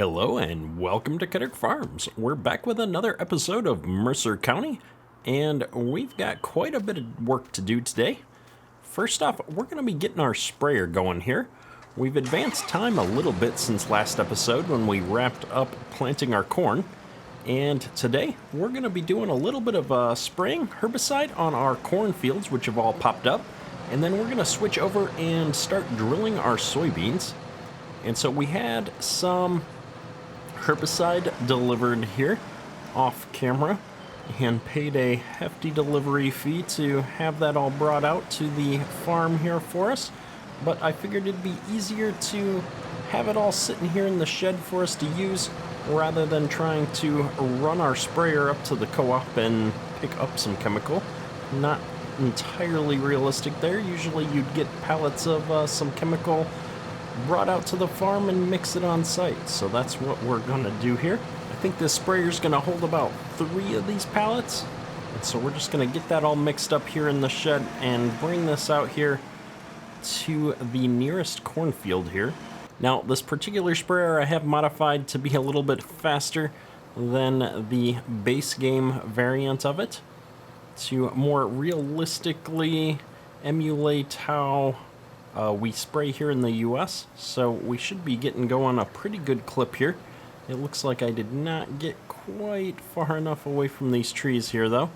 Hello and welcome to Diniz Farms. We're back with another episode of Mercer County, and we've got quite a bit of work to do today. First off, we're going to be getting our sprayer going here. We've advanced time a little bit since last episode when we wrapped up planting our corn, and today we're going to be doing a little bit of spraying herbicide on our corn fields, which have all popped up, and then we're going to switch over and start drilling our soybeans. And so we had some herbicide delivered here off camera and paid a hefty delivery fee to have that all brought out to the farm here for us, but I figured it'd be easier to have it all sitting here in the shed for us to use rather than trying to run our sprayer up to the co-op and pick up some chemical. Not entirely realistic there. Usually you'd get pallets of some chemical brought out to the farm and mix it on site. So that's what we're going to do here. I think this sprayer is going to hold about 3 of these pallets. And so we're just going to get that all mixed up here in the shed and bring this out here to the nearest cornfield here. Now, this particular sprayer I have modified to be a little bit faster than the base game variant of it to more realistically emulate how we spray here in the US, so we should be getting going a pretty good clip here. It looks like I did not get quite far enough away from these trees here though.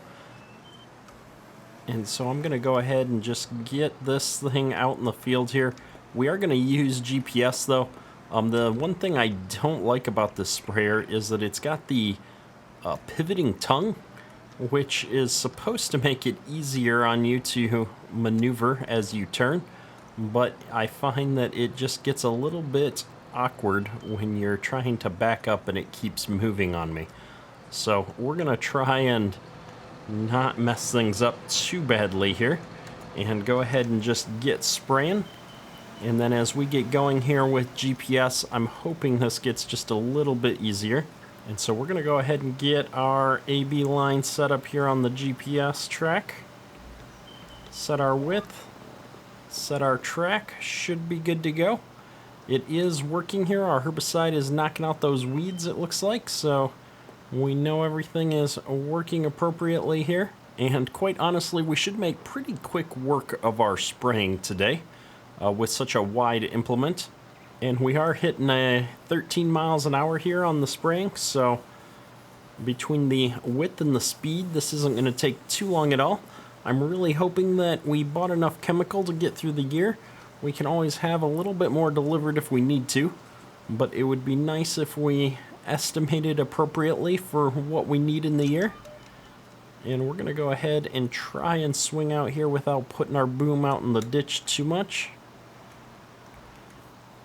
And so I'm going to go ahead and just get this thing out in the field here. We are going to use GPS though. The one thing I don't like about this sprayer is that it's got the pivoting tongue, which is supposed to make it easier on you to maneuver as you turn. But I find that it just gets a little bit awkward when you're trying to back up and it keeps moving on me. So we're going to try and not mess things up too badly here and go ahead and just get spraying. And then as we get going here with GPS, I'm hoping this gets just a little bit easier. And so we're going to go ahead and get our AB line set up here on the GPS track. Set our width. Set our track, should be good to go. It is working here. Our herbicide is knocking out those weeds, it looks like, so we know everything is working appropriately here. And quite honestly, we should make pretty quick work of our spraying today with such a wide implement. And we are hitting 13 miles an hour here on the spraying, so between the width and the speed, this isn't going to take too long at all. I'm really hoping that we bought enough chemical to get through the year. We can always have a little bit more delivered if we need to, but it would be nice if we estimated appropriately for what we need in the year. And we're going to go ahead and try and swing out here without putting our boom out in the ditch too much.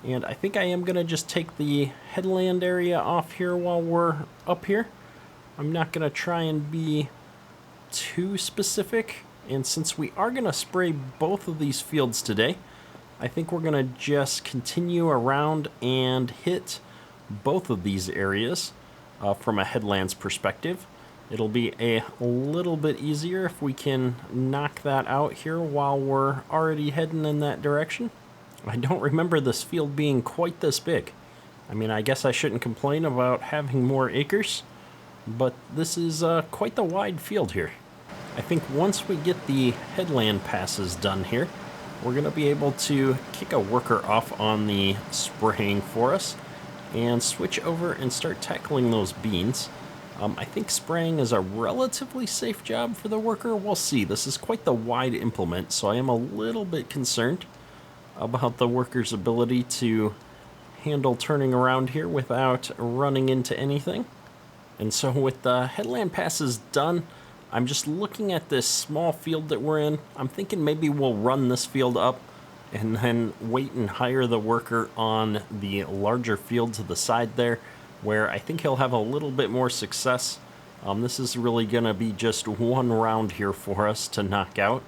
And I think I am going to just take the headland area off here while we're up here. I'm not going to try and be too specific. And since we are going to spray both of these fields today, I think we're going to just continue around and hit both of these areas from a headlands perspective. It'll be a little bit easier if we can knock that out here while we're already heading in that direction. I don't remember this field being quite this big. I mean, I guess I shouldn't complain about having more acres, but this is quite the wide field here. I think once we get the headland passes done here, we're going to be able to kick a worker off on the spraying for us and switch over and start tackling those beans. I think spraying is a relatively safe job for the worker. We'll see. This is quite the wide implement, so I am a little bit concerned about the worker's ability to handle turning around here without running into anything. And so with the headland passes done, I'm just looking at this small field that we're in. I'm thinking maybe we'll run this field up and then wait and hire the worker on the larger field to the side there, where I think he'll have a little bit more success. This is really going to be just one round here for us to knock out.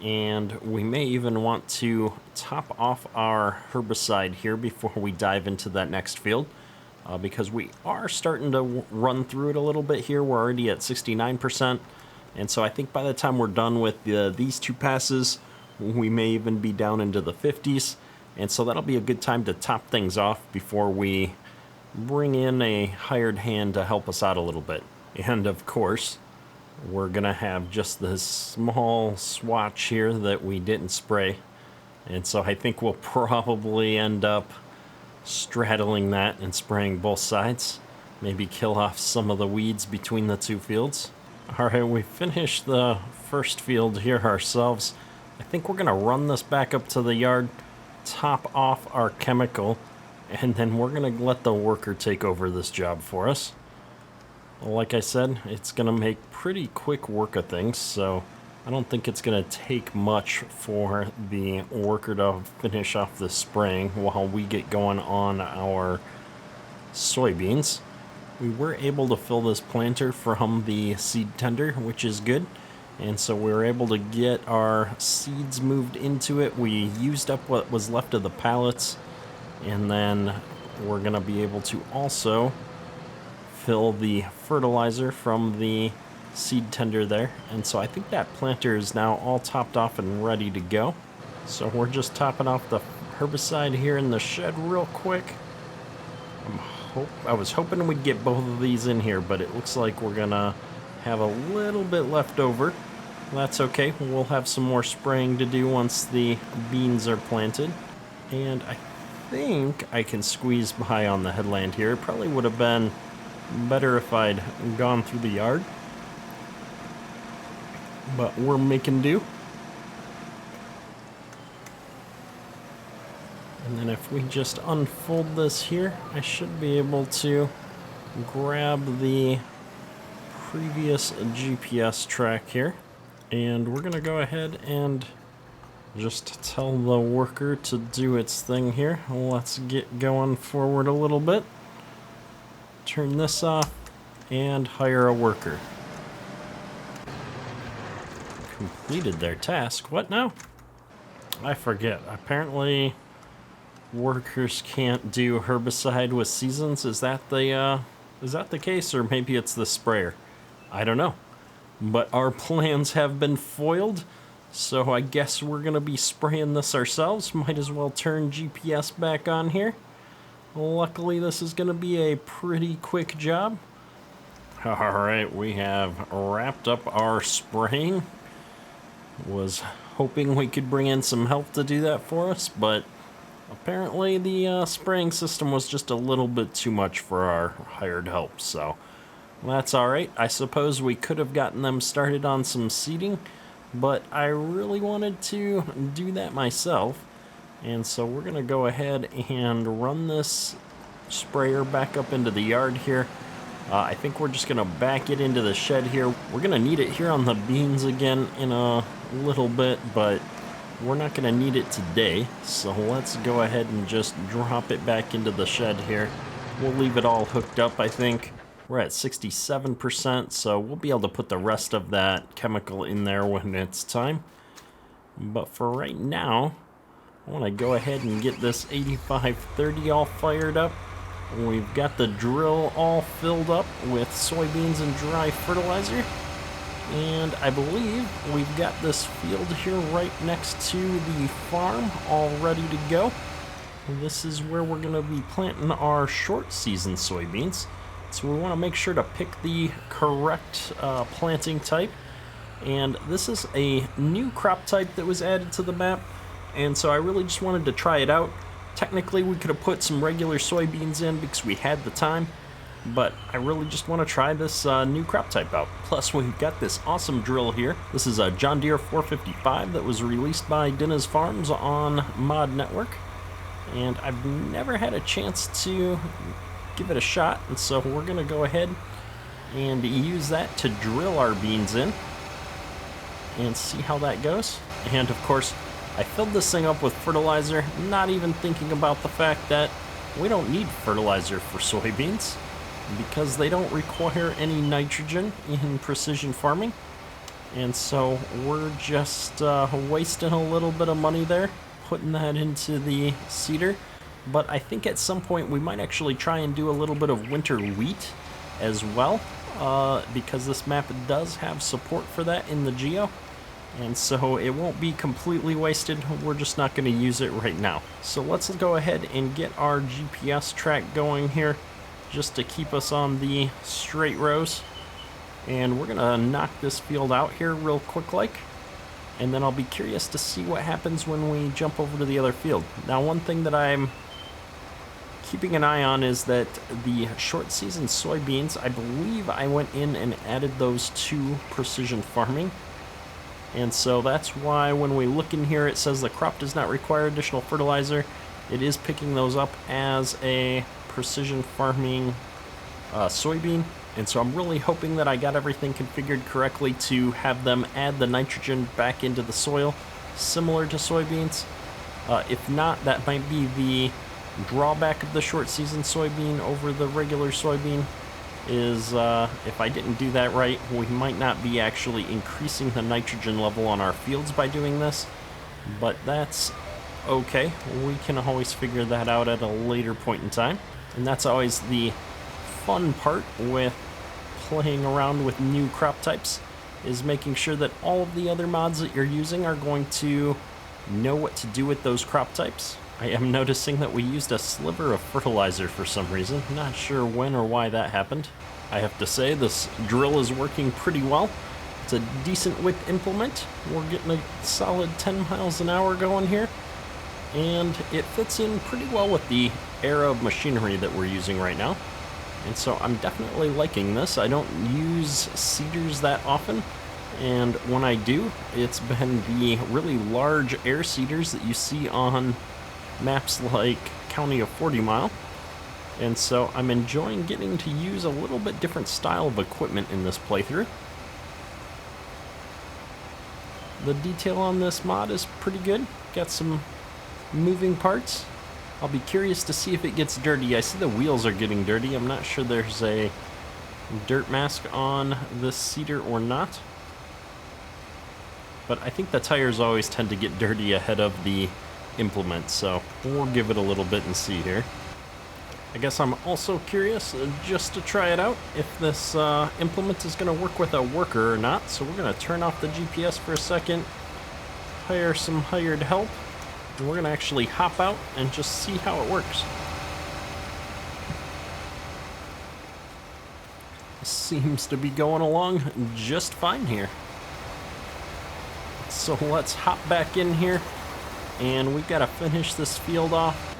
And we may even want to top off our herbicide here before we dive into that next field. Because we are starting to run through it a little bit here. We're already at 69%, and so I think by the time we're done with these 2 passes, we may even be down into the 50s, and so that'll be a good time to top things off before we bring in a hired hand to help us out a little bit. And of course, we're gonna have just this small swatch here that we didn't spray. And so I think we'll probably end up straddling that and spraying both sides. Maybe kill off some of the weeds between the two fields. Alright, we finished the first field here ourselves. I think we're gonna run this back up to the yard, top off our chemical, and then we're gonna let the worker take over this job for us. Like I said, it's gonna make pretty quick work of things, so I don't think it's gonna take much for the worker to finish off the spraying while we get going on our soybeans. We were able to fill this planter from the seed tender, which is good. And so we were able to get our seeds moved into it. We used up what was left of the pallets, and then we're gonna be able to also fill the fertilizer from the seed tender there. And so I think that planter is now all topped off and ready to go. So we're just topping off the herbicide here in the shed real quick. I was hoping we'd get both of these in here, but it looks like we're gonna have a little bit left over. That's okay, we'll have some more spraying to do once the beans are planted. And I think I can squeeze by on the headland here. It probably would have been better if I'd gone through the yard, but we're making do. And then if we just unfold this here, I should be able to grab the previous GPS track here. And we're gonna go ahead and just tell the worker to do its thing here. Let's get going forward a little bit. Turn this off and hire a worker. Completed their task. What now? I forget. Apparently workers can't do herbicide with seasons. Is that the case, or maybe it's the sprayer? I don't know. But our plans have been foiled, so I guess we're gonna be spraying this ourselves. Might as well turn GPS back on here. Luckily, this is gonna be a pretty quick job. Alright, we have wrapped up our spraying. Was hoping we could bring in some help to do that for us, but apparently the spraying system was just a little bit too much for our hired help, so that's alright. I suppose we could have gotten them started on some seeding, but I really wanted to do that myself. And so we're going to go ahead and run this sprayer back up into the yard here. I think we're just going to back it into the shed here. We're going to need it here on the beans again in a little bit, but we're not going to need it today. So let's go ahead and just drop it back into the shed here. We'll leave it all hooked up, I think. We're at 67%, so we'll be able to put the rest of that chemical in there when it's time. But for right now, I want to go ahead and get this 8530 all fired up. We've got the drill all filled up with soybeans and dry fertilizer. And I believe we've got this field here right next to the farm all ready to go. This is where we're going to be planting our short season soybeans. So we want to make sure to pick the correct planting type. And this is a new crop type that was added to the map. And so I really just wanted to try it out. Technically, we could have put some regular soybeans in because we had the time. But I really just want to try this new crop type out. Plus, we've got this awesome drill here. This is a John Deere 455 that was released by Diniz Farms on Mod Network. And I've never had a chance to give it a shot, and so we're gonna go ahead and use that to drill our beans in and see how that goes. And of course, I filled this thing up with fertilizer, not even thinking about the fact that we don't need fertilizer for soybeans because they don't require any nitrogen in precision farming. And so we're just wasting a little bit of money there, putting that into the seeder. But I think at some point we might actually try and do a little bit of winter wheat as well, because this map does have support for that in the geo. And so it won't be completely wasted. We're just not going to use it right now. So let's go ahead and get our GPS track going here. just to keep us on the straight rows. And we're gonna knock this field out here real quick like, and then I'll be curious to see what happens when we jump over to the other field. Now, one thing that I'm keeping an eye on is that the short season soybeans, I believe I went in and added those to precision farming. And so that's why when we look in here, it says the crop does not require additional fertilizer. It is picking those up as a precision farming soybean. And so I'm really hoping that I got everything configured correctly to have them add the nitrogen back into the soil, similar to soybeans. If not, that might be the drawback of the short season soybean over the regular soybean, is if I didn't do that right, we might not be actually increasing the nitrogen level on our fields by doing this. But that's okay. We can always figure that out at a later point in time. And that's always the fun part with playing around with new crop types, is making sure that all of the other mods that you're using are going to know what to do with those crop types. I am noticing that we used a sliver of fertilizer for some reason. Not sure when or why that happened. I have to say, this drill is working pretty well. It's a decent width implement. We're getting a solid 10 miles an hour going here. And it fits in pretty well with the era of machinery that we're using right now. And so I'm definitely liking this. I don't use seeders that often, and when I do, it's been the really large air seeders that you see on maps like County of 40 Mile. And so I'm enjoying getting to use a little bit different style of equipment in this playthrough. The detail on this mod is pretty good. Got some moving parts. I'll be curious to see if it gets dirty. I see the wheels are getting dirty. I'm not sure there's a dirt mask on this seeder or not. But I think the tires always tend to get dirty ahead of the implement, so we'll give it a little bit and see here. I guess I'm also curious, just to try it out, if this implement is going to work with a worker or not. So we're going to turn off the GPS for a second, hire some hired help, and we're going to actually hop out and just see how it works. Seems to be going along just fine here. So let's hop back in here, and we've got to finish this field off.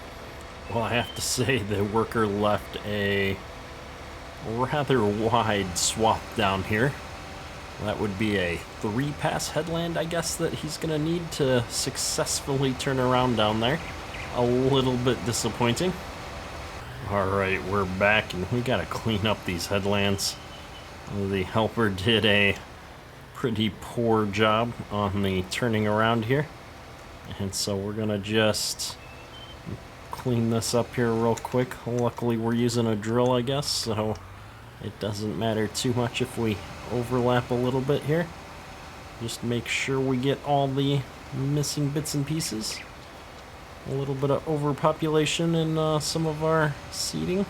Well, I have to say the worker left a rather wide swath down here. That would be a 3-pass headland, I guess, that he's going to need to successfully turn around down there. A little bit disappointing. Alright, we're back, and we got to clean up these headlands. The helper did a pretty poor job on the turning around here. And so we're going to just clean this up here real quick. Luckily we're using a drill, I guess, so it doesn't matter too much if we overlap a little bit here. Just make sure we get all the missing bits and pieces. A little bit of overpopulation in some of our seeding.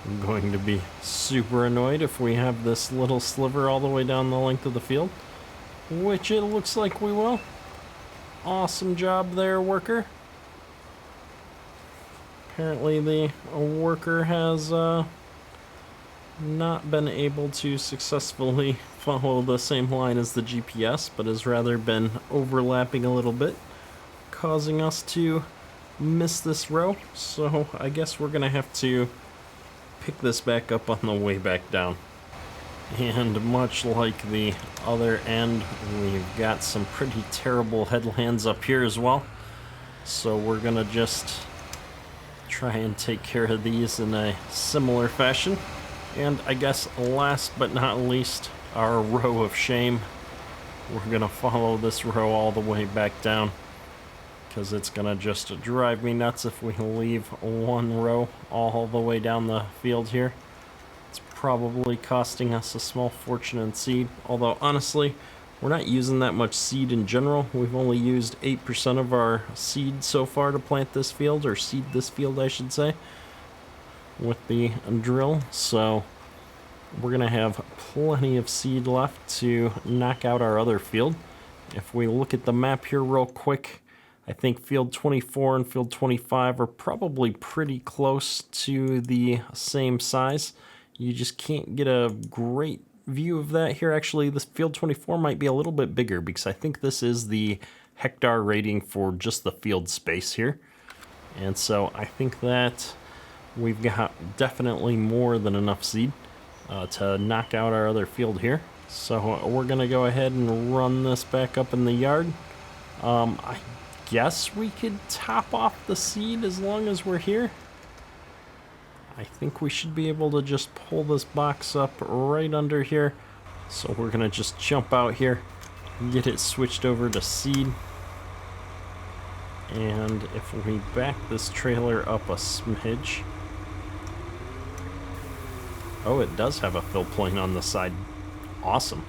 I'm going to be super annoyed if we have this little sliver all the way down the length of the field, which it looks like we will. Awesome job there, worker. Apparently the worker has not been able to successfully follow the same line as the GPS, but has rather been overlapping a little bit, causing us to miss this row. So I guess we're gonna have to pick this back up on the way back down. And much like the other end, we've got some pretty terrible headlands up here as well. So we're gonna just try and take care of these in a similar fashion. And I guess last but not least, our row of shame. We're gonna follow this row all the way back down, because it's gonna just drive me nuts if we leave one row all the way down the field here. It's probably costing us a small fortune in seed, although honestly we're not using that much seed in general. We've only used 8% of our seed so far to plant this field, or seed this field I should say, with the drill. So we're gonna have plenty of seed left to knock out our other field. If we look at the map here real quick, I think field 24 and field 25 are probably pretty close to the same size. You just can't get a great view of that here. Actually, this field 24 might be a little bit bigger because I think this is the hectare rating for just the field space here. And so I think that we've got definitely more than enough seed to knock out our other field here. So we're gonna go ahead and run this back up in the yard. I guess we could top off the seed as long as we're here. I think we should be able to just pull this box up right under here. So we're gonna just jump out here, get it switched over to seed. And if we back this trailer up a smidge. Oh, it does have a fill plane on the side. Awesome.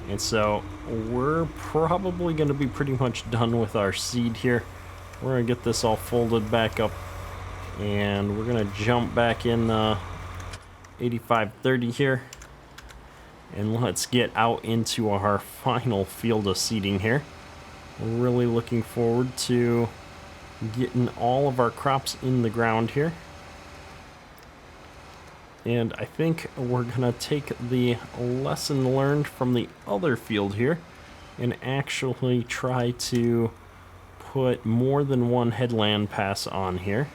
And so we're probably going to be pretty much done with our seed here. We're going to get this all folded back up. And we're going to jump back in 8530 here. And let's get out into our final field of seeding here. We're really looking forward to getting all of our crops in the ground here. And I think we're gonna take the lesson learned from the other field here and actually try to put more than one headland pass on here.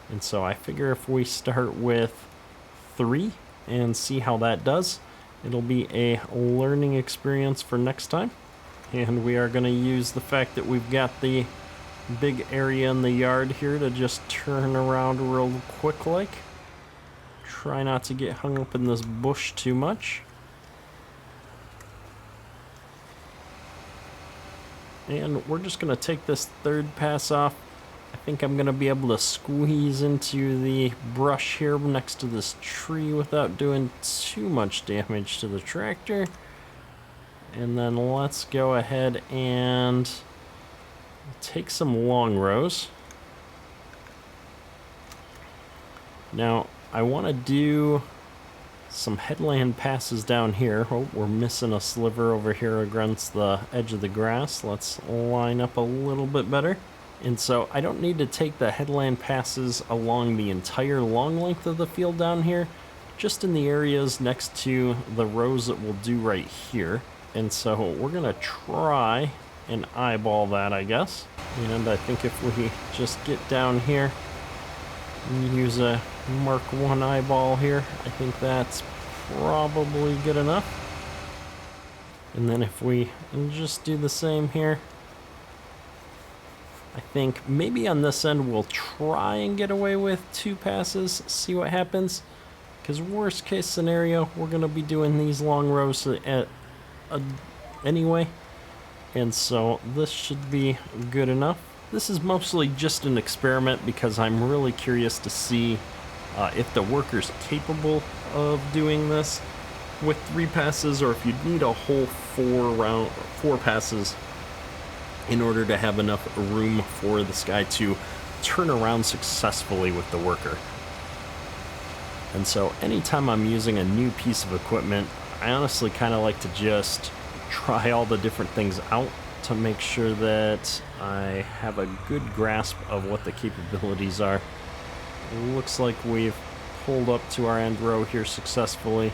And so I figure if we start with 3 and see how that does, it'll be a learning experience for next time. And we are gonna use the fact that we've got the big area in the yard here to just turn around real quick like. Try not to get hung up in this bush too much. And we're just going to take this third pass off. I think I'm going to be able to squeeze into the brush here next to this tree without doing too much damage to the tractor. And then let's go ahead and take some long rows. Now I want to do some headland passes down here. Oh, we're missing a sliver over here against the edge of the grass. Let's line up a little bit better. And so I don't need to take the headland passes along the entire long length of the field down here, just in the areas next to the rows that we'll do right here. And so we're gonna try and eyeball that, I guess. And I think if we just get down here and use a Mark 1 eyeball here, I think that's probably good enough. And then if we just do the same here, I think maybe on this end we'll try and get away with 2 passes, see what happens. Because worst case scenario, we're going to be doing these long rows anyway. And so this should be good enough. This is mostly just an experiment because I'm really curious to see if the worker's capable of doing this with 3 passes, or if you'd need a whole 4 passes in order to have enough room for this guy to turn around successfully with the worker. And so anytime I'm using a new piece of equipment, I honestly kind of like to just try all the different things out to make sure that I have a good grasp of what the capabilities are. It looks like we've pulled up to our end row here successfully,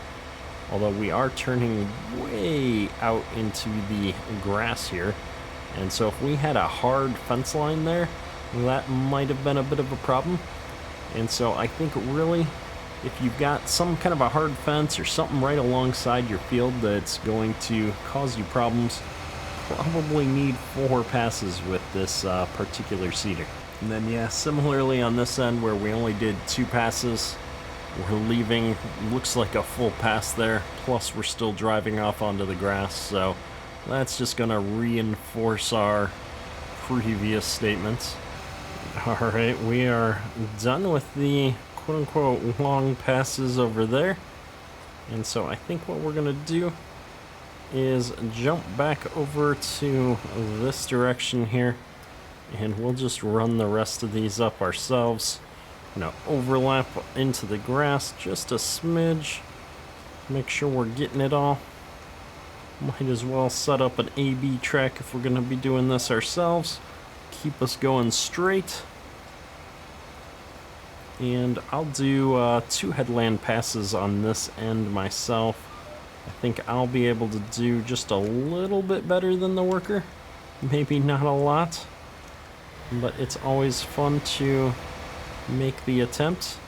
although we are turning way out into the grass here. And so if we had a hard fence line there, that might have been a bit of a problem. And so I think really, if you've got some kind of a hard fence or something right alongside your field that's going to cause you problems, probably need 4 passes with this particular seeder. And then yeah, similarly on this end where we only did 2 passes, we're leaving, looks like a full pass there, plus we're still driving off onto the grass, so that's just going to reinforce our previous statements. Alright, we are done with the quote-unquote long passes over there. And so I think what we're going to do is jump back over to this direction here, and we'll just run the rest of these up ourselves. Now overlap into the grass just a smidge, make sure we're getting it all. Might as well set up an A-B track if we're going to be doing this ourselves. Keep us going straight. And I'll do 2 headland passes on this end myself. I think I'll be able to do just a little bit better than the worker. Maybe not a lot, but it's always fun to make the attempt.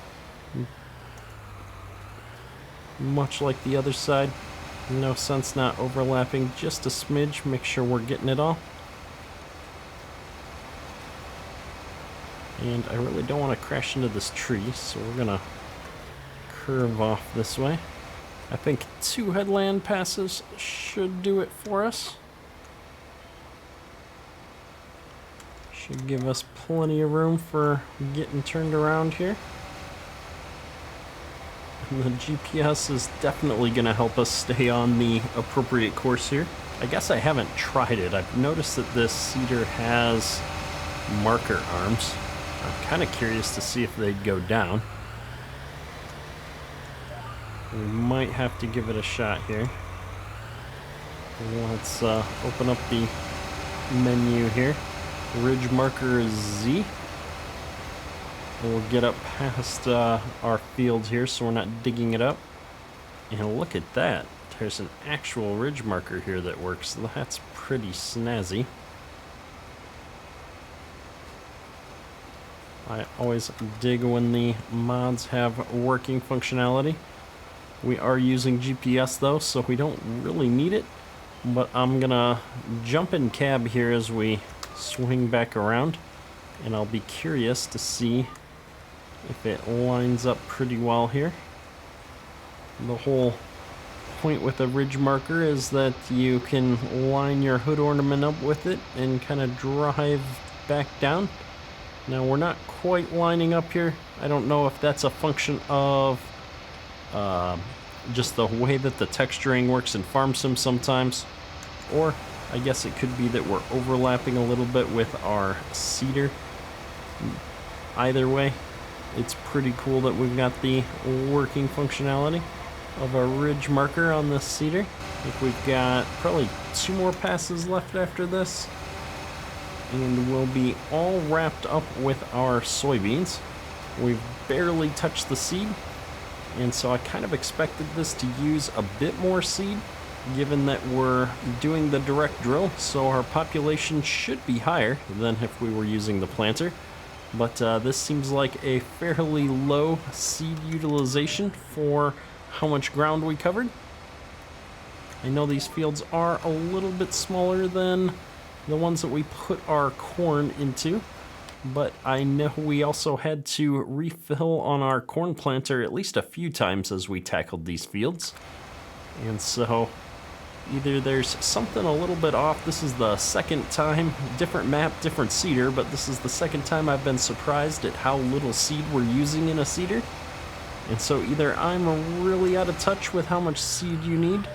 Much like the other side, no sense not overlapping just a smidge, make sure we're getting it all. And I really don't want to crash into this tree, so we're gonna curve off this way. I think 2 headland passes should do it for us. Should give us plenty of room for getting turned around here. And the GPS is definitely going to help us stay on the appropriate course here. I guess I haven't tried it. I've noticed that this seeder has marker arms. I'm kind of curious to see if they'd go down. We might have to give it a shot here. Let's open up the menu here. Ridge marker is Z. We'll get up past our field here so we're not digging it up. And look at that. There's an actual ridge marker here that works. That's pretty snazzy. I always dig when the mods have working functionality. We are using GPS though, so we don't really need it. But I'm gonna jump in cab here as we swing back around. And I'll be curious to see if it lines up pretty well here. The whole point with a ridge marker is that you can line your hood ornament up with it and kind of drive back down. Now we're not quite lining up here. I don't know if that's a function of just the way that the texturing works in Farm Sim sometimes, or I guess it could be that we're overlapping a little bit with our seeder. Either way, it's pretty cool that we've got the working functionality of a ridge marker on this seeder. I think we've got probably 2 more passes left after this, and we'll be all wrapped up with our soybeans. We've barely touched the seed, and so I kind of expected this to use a bit more seed, given that we're doing the direct drill, so our population should be higher than if we were using the planter. But this seems like a fairly low seed utilization for how much ground we covered. I know these fields are a little bit smaller than the ones that we put our corn into, but I know we also had to refill on our corn planter at least a few times as we tackled these fields. And so either there's something a little bit off. This is the second time, different map, different seeder, but this is the second time I've been surprised at how little seed we're using in a seeder. And so either I'm really out of touch with how much seed you need,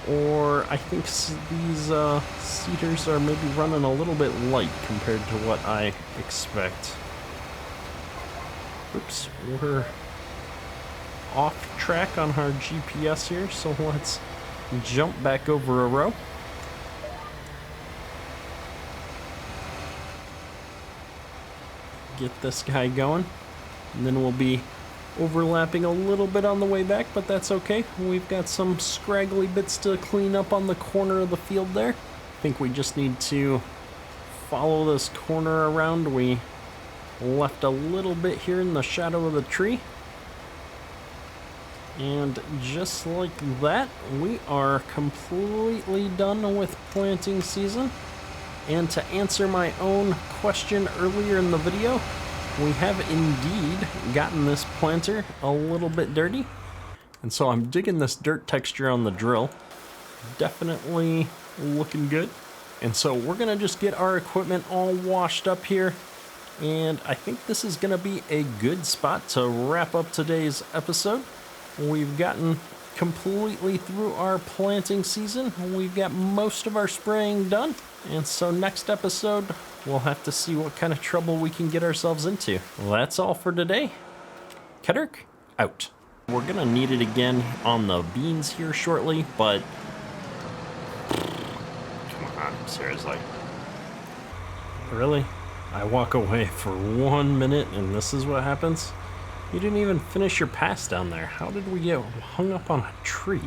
or I think these seeders are maybe running a little bit light compared to what I expect. Oops, we're off track on our GPS here, so let's jump back over a row. Get this guy going, and then we'll be overlapping a little bit on the way back, but that's okay. We've got some scraggly bits to clean up on the corner of the field there. I think we just need to follow this corner around. We left a little bit here in the shadow of the tree. And just like that, we are completely done with planting season. And to answer my own question earlier in the video, we have indeed gotten this planter a little bit dirty. And so I'm digging this dirt texture on the drill. Definitely looking good. And so we're gonna just get our equipment all washed up here. And I think this is gonna be a good spot to wrap up today's episode. We've gotten completely through our planting season. We've got most of our spraying done. And so next episode, we'll have to see what kind of trouble we can get ourselves into. Well, that's all for today. Kedrick, out. We're gonna need it again on the beans here shortly, but Seriously. Really? I walk away for 1 minute and this is what happens? You didn't even finish your pass down there. How did we get hung up on a tree?